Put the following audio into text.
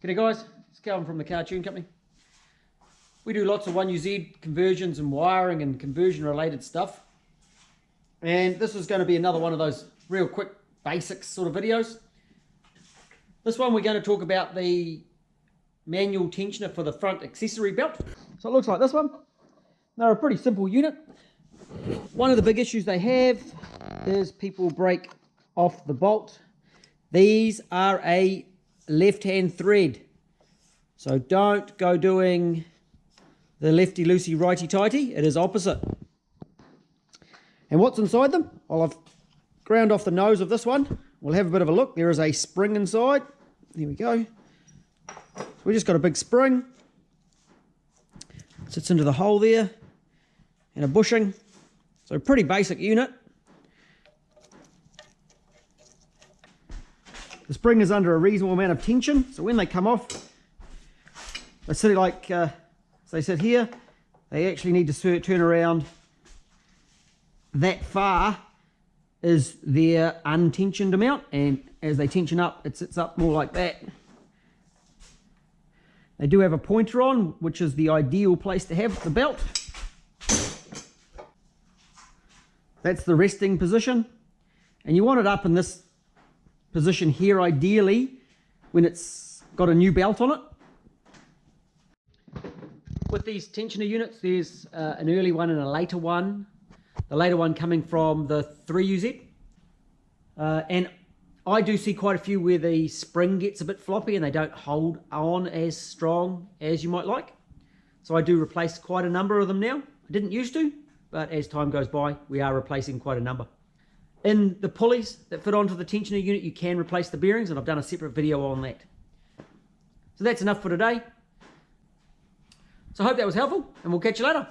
G'day guys, it's Calvin from the Cartoon Company. We do lots of 1UZ conversions and wiring and conversion related stuff. And this is going to be another one of those real quick basics sort of videos. This one we're going to talk about the manual tensioner for the front accessory belt. So it looks like this one. They're a pretty simple unit. One of the big issues they have is people break off the bolt. These are a left-hand thread, so don't go doing the lefty-loosey, righty-tighty. It is opposite. And what's inside them? Well, I've ground off the nose of this one. We'll have a bit of a look. There is a spring inside. There we go. We just got a big spring. Sits into the hole there, and a bushing. So pretty basic unit. The spring is under a reasonable amount of tension, so when they come off, they sit like they sit here. They actually need to turn around. That far is their untensioned amount, and as they tension up, it sits up more like that. They do have a pointer on, which is the ideal place to have the belt. That's the resting position, and you want it up in this position here ideally when it's got a new belt on it. With these tensioner units, there's an early one and a later one. The later one coming from the 3UZ. And I do see quite a few where the spring gets a bit floppy and they don't hold on as strong as you might like. So I do replace quite a number of them now. I didn't used to, but as time goes by, we are replacing quite a number. In the pulleys that fit onto the tensioner unit, you can replace the bearings, and I've done a separate video on that. So that's enough for today. So I hope that was helpful, and we'll catch you later.